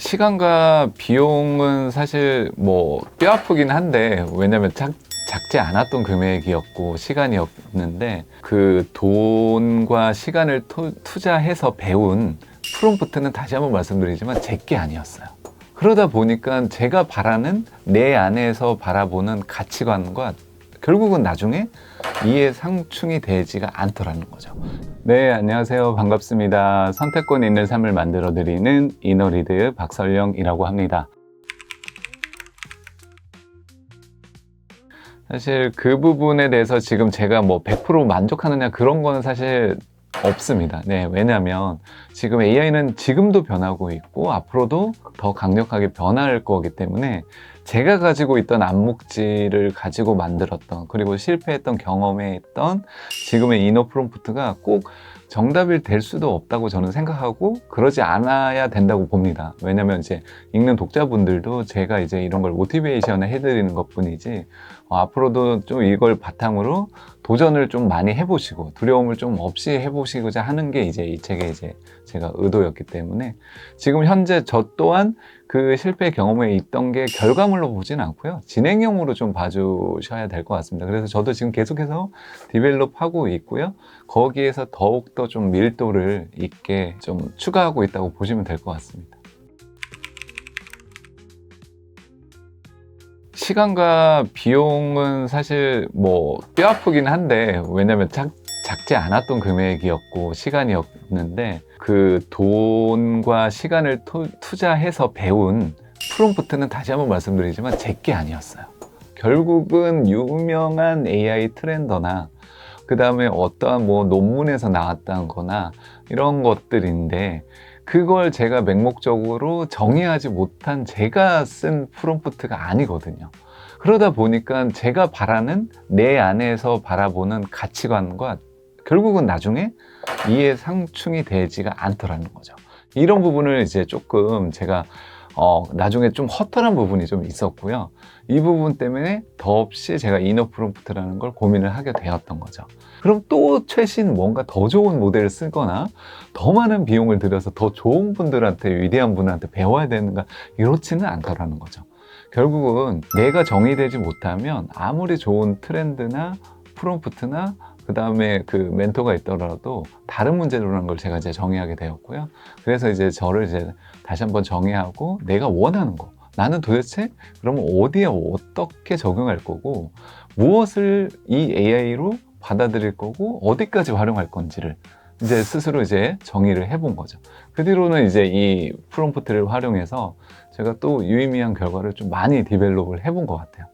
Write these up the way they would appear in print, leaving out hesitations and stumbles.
시간과 비용은 사실 뭐 뼈아프긴 한데, 왜냐면 작지 않았던 금액이었고 시간이었는데, 그 돈과 시간을 투자해서 배운 프롬프트는 다시 한번 말씀드리지만 제게 아니었어요. 그러다 보니까 제가 바라는 내 안에서 바라보는 가치관과 결국은 나중에 이해 상충이 되지가 않더라는 거죠. 네, 안녕하세요. 반갑습니다. 선택권 있는 삶을 만들어 드리는 이너리드 박설영이라고 합니다. 사실 그 부분에 대해서 지금 제가 뭐 100% 만족하느냐 그런 거는 사실 없습니다. 네, 왜냐하면 지금 AI는 지금도 변하고 있고 앞으로도 더 강력하게 변할 거기 때문에 제가 가지고 있던 암묵지를 가지고 만들었던, 그리고 실패했던 경험에 있던 지금의 이너 프롬프트가 꼭 정답이 될 수도 없다고 저는 생각하고 그러지 않아야 된다고 봅니다. 왜냐면 이제 읽는 독자분들도 제가 이제 이런 걸 모티베이션을 해드리는 것 뿐이지, 앞으로도 좀 이걸 바탕으로 도전을 좀 많이 해보시고 두려움을 좀 없이 해보시고자 하는 게 이제 이 책의 이제 제가 의도였기 때문에, 지금 현재 저 또한 그 실패 경험에 있던 게 결과물로 보진 않고요, 진행형으로 좀 봐주셔야 될 것 같습니다. 그래서 저도 지금 계속해서 디벨롭하고 있고요, 거기에서 더욱더 좀 밀도를 있게 좀 추가하고 있다고 보시면 될 것 같습니다. 시간과 비용은 사실 뭐 뼈아프긴 한데, 왜냐면 작지 않았던 금액이었고 시간이었는데, 그 돈과 시간을 투자해서 배운 프롬프트는 다시 한번 말씀드리지만 제게 아니었어요. 결국은 유명한 AI 트렌더나 그 다음에 어떠한 뭐 논문에서 나왔던 거나 이런 것들인데, 그걸 제가 맹목적으로 정의하지 못한 제가 쓴 프롬프트가 아니거든요. 그러다 보니까 제가 바라는 내 안에서 바라보는 가치관과 결국은 나중에 이해 상충이 되지가 않더라는 거죠. 이런 부분을 이제 조금 제가 나중에 좀 허탈한 부분이 좀 있었고요. 이 부분 때문에 더없이 제가 이너 프롬프트라는 걸 고민을 하게 되었던 거죠. 그럼 또 최신 뭔가 더 좋은 모델을 쓰거나 더 많은 비용을 들여서 더 좋은 분들한테, 위대한 분한테 배워야 되는가, 이렇지는 않더라는 거죠. 결국은 내가 정의되지 못하면 아무리 좋은 트렌드나 프롬프트나 그 다음에 그 멘토가 있더라도 다른 문제로라는 걸 제가 이제 정의하게 되었고요. 그래서 이제 저를 이제 다시 한번 정의하고, 내가 원하는 거, 나는 도대체 그러면 어디에 어떻게 적용할 거고, 무엇을 이 AI로 받아들일 거고, 어디까지 활용할 건지를 이제 스스로 이제 정의를 해본 거죠. 그 뒤로는 이제 이 프롬프트를 활용해서 제가 또 유의미한 결과를 좀 많이 디벨롭을 해본 것 같아요.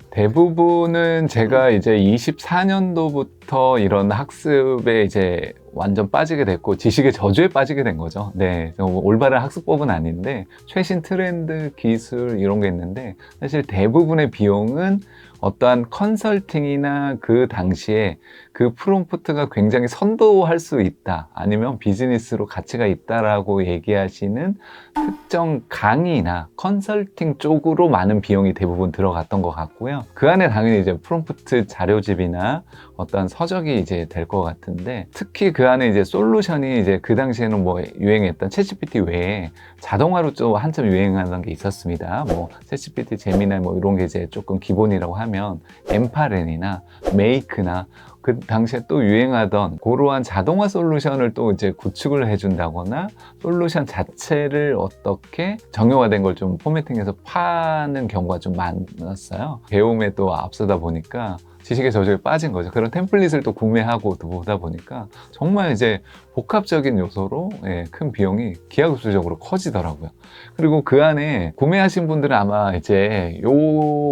대부분은 제가 이제 24년도부터 이런 학습에 이제 완전 빠지게 됐고, 지식의 저주에 빠지게 된 거죠. 네, 올바른 학습법은 아닌데 최신 트렌드, 기술 이런 게 있는데, 사실 대부분의 비용은 어떠한 컨설팅이나 그 당시에 그 프롬프트가 굉장히 선도할 수 있다, 아니면 비즈니스로 가치가 있다라고 얘기하시는 특정 강의나 컨설팅 쪽으로 많은 비용이 대부분 들어갔던 것 같고요. 그 안에 당연히 이제 프롬프트 자료집이나 어떤 서적이 이제 될 것 같은데, 특히 그 안에 이제 솔루션이 이제 그 당시에는 뭐 유행했던 챗GPT 외에 자동화로 좀 한참 유행하는 게 있었습니다. 뭐 챗GPT, 제미나이 뭐 이런 게 이제 조금 기본이라고 하면 엠파렌이나 메이크나 그 당시에 또 유행하던 그러한 자동화 솔루션을 또 이제 구축을 해준다거나, 솔루션 자체를 어떻게 정형화된 걸 좀 포매팅해서 파는 경우가 좀 많았어요. 배움에 또 앞서다 보니까 지식의 저주에 빠진 거죠. 그런 템플릿을 또 구매하고 또 보다 보니까 정말 이제 복합적인 요소로 큰 비용이 기하급수적으로 커지더라고요. 그리고 그 안에 구매하신 분들은 아마 이제 요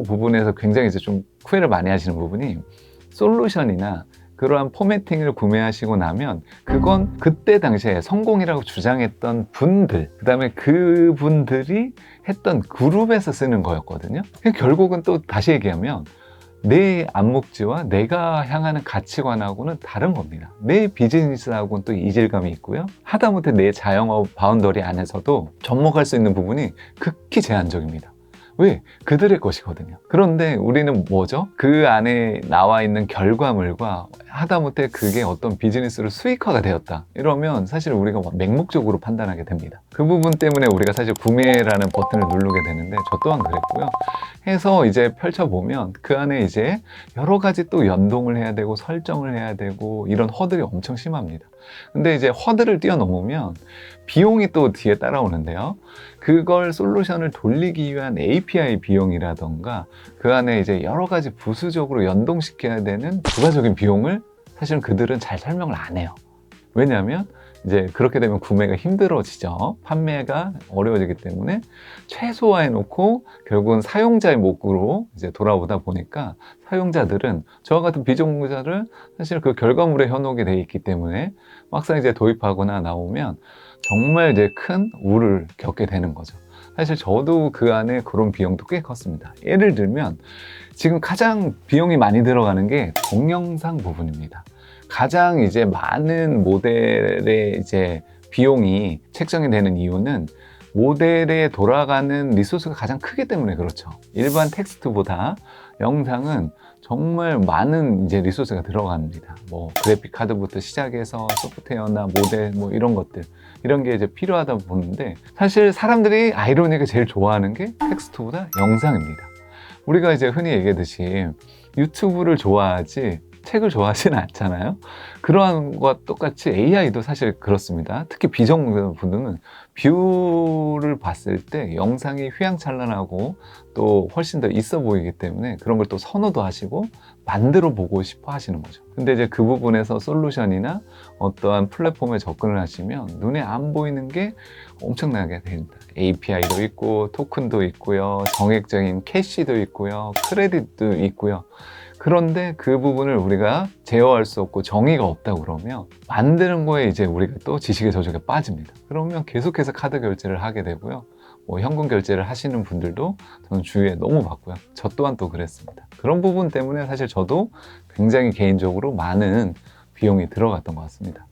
부분에서 굉장히 이제 좀 후회를 많이 하시는 부분이, 솔루션이나 그러한 포매팅을 구매하시고 나면 그건 그때 당시에 성공이라고 주장했던 분들, 그 다음에 그분들이 했던 그룹에서 쓰는 거였거든요. 결국은 또 다시 얘기하면 내 암묵지와 내가 향하는 가치관하고는 다른 겁니다. 내 비즈니스하고는 또 이질감이 있고요, 하다못해 내 자영업 바운더리 안에서도 접목할 수 있는 부분이 극히 제한적입니다. 왜? 그들의 것이거든요. 그런데 우리는 뭐죠? 그 안에 나와 있는 결과물과 하다못해 그게 어떤 비즈니스로 수익화가 되었다 이러면 사실 우리가 맹목적으로 판단하게 됩니다. 그 부분 때문에 우리가 사실 구매라는 버튼을 누르게 되는데 저 또한 그랬고요. 해서 이제 펼쳐보면 그 안에 이제 여러 가지 또 연동을 해야 되고 설정을 해야 되고 이런 허들이 엄청 심합니다. 근데 이제 허들을 뛰어넘으면 비용이 또 뒤에 따라오는데요. 그걸 솔루션을 돌리기 위한 API 비용이라던가 그 안에 이제 여러 가지 부수적으로 연동시켜야 되는 부가적인 비용을 사실은 그들은 잘 설명을 안 해요. 왜냐하면 이제 그렇게 되면 구매가 힘들어지죠. 판매가 어려워지기 때문에 최소화해 놓고 결국은 사용자의 목으로 이제 돌아오다 보니까 사용자들은 저와 같은 비전공자를 사실 그 결과물에 현혹이 돼 있기 때문에 막상 이제 도입하거나 나오면 정말 이제 큰 우를 겪게 되는 거죠. 사실 저도 그 안에 그런 비용도 꽤 컸습니다. 예를 들면 지금 가장 비용이 많이 들어가는 게 동영상 부분입니다. 가장 이제 많은 모델의 이제 비용이 책정이 되는 이유는 모델에 돌아가는 리소스가 가장 크기 때문에 그렇죠. 일반 텍스트보다 영상은 정말 많은 이제 리소스가 들어갑니다. 뭐 그래픽 카드부터 시작해서 소프트웨어나 모델 뭐 이런 것들 이런 게 이제 필요하다 보는데 사실 사람들이 아이러니하게 제일 좋아하는 게 텍스트보다 영상입니다. 우리가 이제 흔히 얘기하듯이 유튜브를 좋아하지 책을 좋아하지는 않잖아요. 그러한 것과 똑같이 AI도 사실 그렇습니다. 특히 비전공자분들은 뷰를 봤을 때 영상이 휘황찬란하고 또 훨씬 더 있어 보이기 때문에 그런 걸 또 선호도 하시고 만들어 보고 싶어 하시는 거죠. 근데 이제 그 부분에서 솔루션이나 어떠한 플랫폼에 접근을 하시면 눈에 안 보이는 게 엄청나게 됩니다. API도 있고 토큰도 있고요. 정액적인 캐시도 있고요. 크레딧도 있고요. 그런데 그 부분을 우리가 제어할 수 없고 정의가 없다 그러면 만드는 거에 이제 우리가 또 지식의 저주에 빠집니다. 그러면 계속해서 카드 결제를 하게 되고요. 뭐 현금 결제를 하시는 분들도 저는 주위에 너무 봤고요. 저 또한 또 그랬습니다. 그런 부분 때문에 사실 저도 굉장히 개인적으로 많은 비용이 들어갔던 것 같습니다.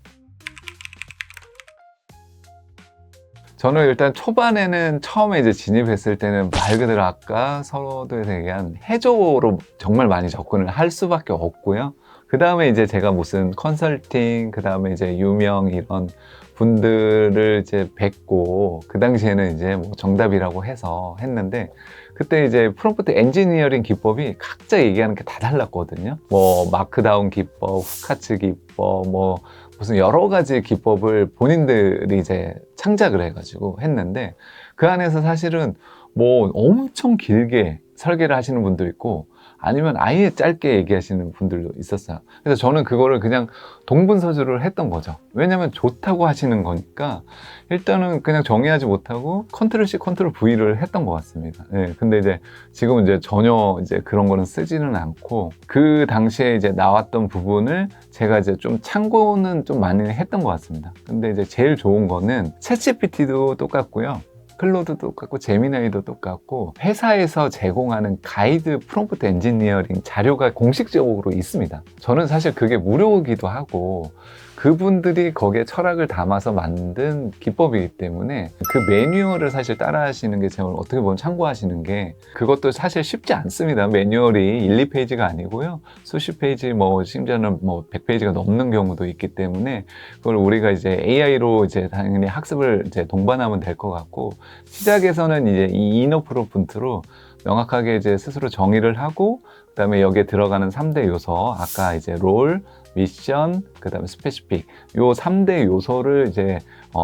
저는 일단 초반에는 처음에 이제 진입했을 때는 말 그대로 아까 서로에 대한 해조로 정말 많이 접근을 할 수밖에 없고요. 그 다음에 이제 제가 무슨 컨설팅, 그 다음에 이제 유명 이런 분들을 이제 뵙고 그 당시에는 이제 뭐 정답이라고 해서 했는데 그때 이제 프롬프트 엔지니어링 기법이 각자 얘기하는 게 다 달랐거든요. 뭐 마크다운 기법, 후카츠 기법, 뭐 무슨 여러 가지 기법을 본인들이 이제 창작을 해가지고 했는데 그 안에서 사실은 뭐 엄청 길게 설계를 하시는 분도 있고 아니면 아예 짧게 얘기하시는 분들도 있었어요. 그래서 저는 그거를 그냥 동분서주를 했던 거죠. 왜냐면 좋다고 하시는 거니까 일단은 그냥 정의하지 못하고 컨트롤 C, 컨트롤 V를 했던 것 같습니다. 네, 근데 이제 지금은 이제 전혀 이제 그런 거는 쓰지는 않고 그 당시에 이제 나왔던 부분을 제가 이제 좀 참고는 좀 많이 했던 것 같습니다. 근데 이제 제일 좋은 거는 챗GPT도 똑같고요. 클로드도 똑같고 제미나이도 똑같고 회사에서 제공하는 가이드 프롬프트 엔지니어링 자료가 공식적으로 있습니다. 저는 사실 그게 무료이기도 하고 그분들이 거기에 철학을 담아서 만든 기법이기 때문에 그 매뉴얼을 사실 따라 하시는 게 제가 어떻게 보면 참고하시는 게 그것도 사실 쉽지 않습니다. 매뉴얼이 1, 2페이지가 아니고요. 수십 페이지 뭐 심지어는 뭐 100페이지가 넘는 경우도 있기 때문에 그걸 우리가 이제 AI로 이제 당연히 학습을 이제 동반하면 될 것 같고 시작에서는 이제 이 이너 프롬프트로 명확하게 이제 스스로 정의를 하고 그다음에 여기에 들어가는 3대 요소 아까 이제 롤, 미션, 그 다음에 스페시픽 요 3대 요소를 이제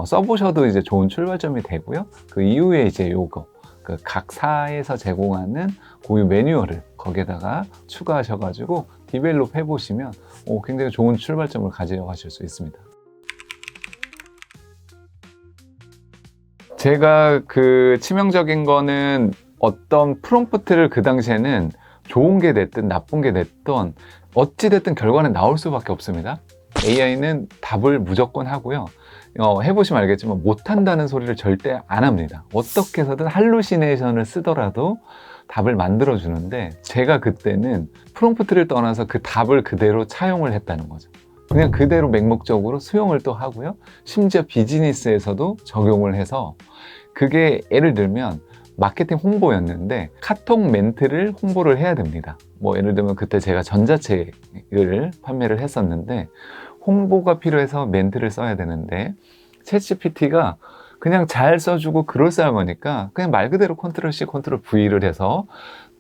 써보셔도 이제 좋은 출발점이 되고요. 그 이후에 이제 요거 그 각 사에서 제공하는 고유 매뉴얼을 거기에다가 추가하셔가지고 디벨롭 해보시면 굉장히 좋은 출발점을 가져가실 수 있습니다. 제가 그 치명적인 거는 어떤 프롬프트를 그 당시에는 좋은 게 됐든 나쁜 게 됐든 어찌됐든 결과는 나올 수밖에 없습니다. AI는 답을 무조건 하고요. 해보시면 알겠지만 못한다는 소리를 절대 안 합니다. 어떻게 해서든 할루시네이션을 쓰더라도 답을 만들어 주는데 제가 그때는 프롬프트를 떠나서 그 답을 그대로 차용을 했다는 거죠. 그냥 그대로 맹목적으로 수용을 또 하고요. 심지어 비즈니스에서도 적용을 해서 그게 예를 들면 마케팅 홍보였는데 카톡 멘트를 홍보를 해야 됩니다. 뭐 예를 들면 그때 제가 전자책을 판매를 했었는데 홍보가 필요해서 멘트를 써야 되는데 챗GPT가 그냥 잘 써주고 그럴싸하니까 그냥 말 그대로 컨트롤 C, 컨트롤 V를 해서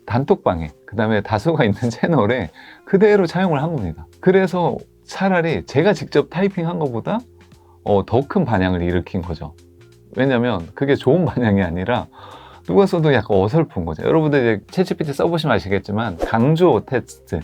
단톡방에 그 다음에 다수가 있는 채널에 그대로 차용을 한 겁니다. 그래서 차라리 제가 직접 타이핑한 것보다 더 큰 반향을 일으킨 거죠. 왜냐면 그게 좋은 반향이 아니라 누가 써도 약간 어설픈 거죠. 여러분들 이제 챗GPT 써보시면 아시겠지만 강조 텍스트,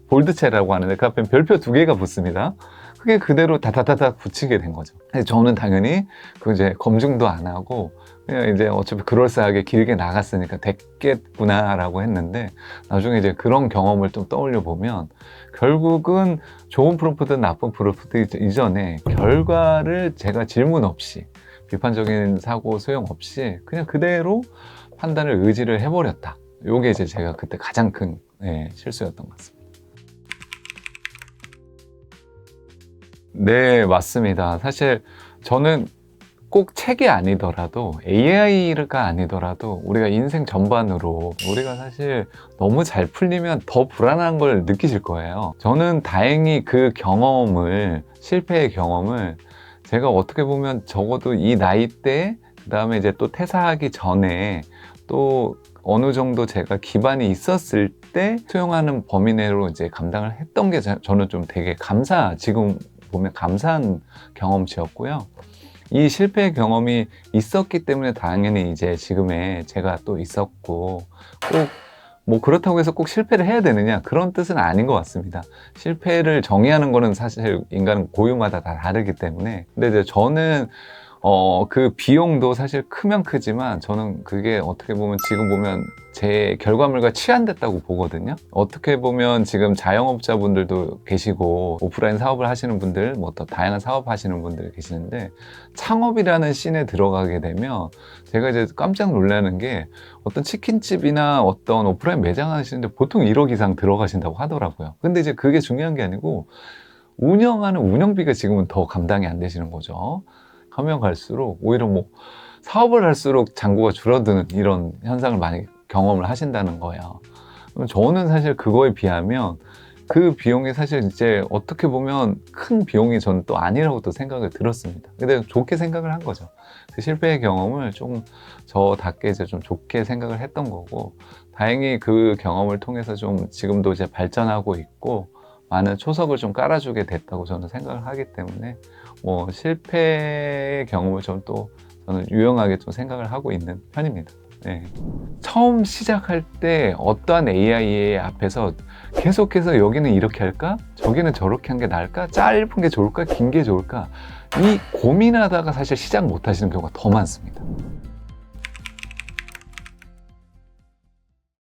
볼드체라고 하는데 그 앞에 별표 2개가 붙습니다. 그게 그대로 다다다다 붙이게 된 거죠. 저는 당연히 그 이제 검증도 안 하고 그냥 이제 어차피 그럴싸하게 길게 나갔으니까 됐겠구나라고 했는데 나중에 이제 그런 경험을 좀 떠올려 보면 결국은 좋은 프롬프트, 나쁜 프롬프트 이전에 결과를 제가 질문 없이 비판적인 사고 소용 없이 그냥 그대로 판단을 의지를 해버렸다. 요게 이제 제가 그때 가장 큰 실수였던 것 같습니다. 네, 맞습니다. 사실 저는 꼭 책이 아니더라도 AI가 아니더라도 우리가 인생 전반으로 우리가 사실 너무 잘 풀리면 더 불안한 걸 느끼실 거예요. 저는 다행히 그 경험을, 실패의 경험을 제가 어떻게 보면 적어도 이 나이 때, 그 다음에 이제 또 퇴사하기 전에 또 어느 정도 제가 기반이 있었을 때 수용하는 범위 내로 이제 감당을 했던 게 저는 좀 되게 지금 보면 감사한 경험치였고요. 이 실패의 경험이 있었기 때문에 당연히 이제 지금의 제가 또 있었고 꼭 뭐 그렇다고 해서 꼭 실패를 해야 되느냐 그런 뜻은 아닌 것 같습니다. 실패를 정의하는 거는 사실 인간은 고유마다 다 다르기 때문에 근데 이제 저는 그 비용도 사실 크면 크지만 저는 그게 어떻게 보면 지금 보면 제 결과물과 치환됐다고 보거든요. 어떻게 보면 지금 자영업자분들도 계시고 오프라인 사업을 하시는 분들 뭐 더 다양한 사업 하시는 분들 계시는데 창업이라는 씬에 들어가게 되면 제가 이제 깜짝 놀라는 게 어떤 치킨집이나 어떤 오프라인 매장 하시는데 보통 1억 이상 들어가신다고 하더라고요. 근데 이제 그게 중요한 게 아니고 운영하는 운영비가 지금은 더 감당이 안 되시는 거죠. 가면 갈수록 오히려 뭐 사업을 할수록 잔고가 줄어드는 이런 현상을 많이 경험을 하신다는 거예요. 저는 사실 그거에 비하면 그 비용이 사실 이제 어떻게 보면 큰 비용이 저는 또 아니라고 또 생각을 들었습니다. 근데 좋게 생각을 한 거죠. 그 실패의 경험을 좀 저답게 이제 좀 좋게 생각을 했던 거고 다행히 그 경험을 통해서 좀 지금도 이제 발전하고 있고 많은 초석을 좀 깔아주게 됐다고 저는 생각을 하기 때문에 뭐 실패의 경험을 저는 유용하게 좀 생각을 하고 있는 편입니다. 네. 처음 시작할 때 어떠한 AI 앞에서 계속해서 여기는 이렇게 할까? 저기는 저렇게 한 게 나을까? 짧은 게 좋을까? 긴 게 좋을까? 이 고민하다가 사실 시작 못 하시는 경우가 더 많습니다.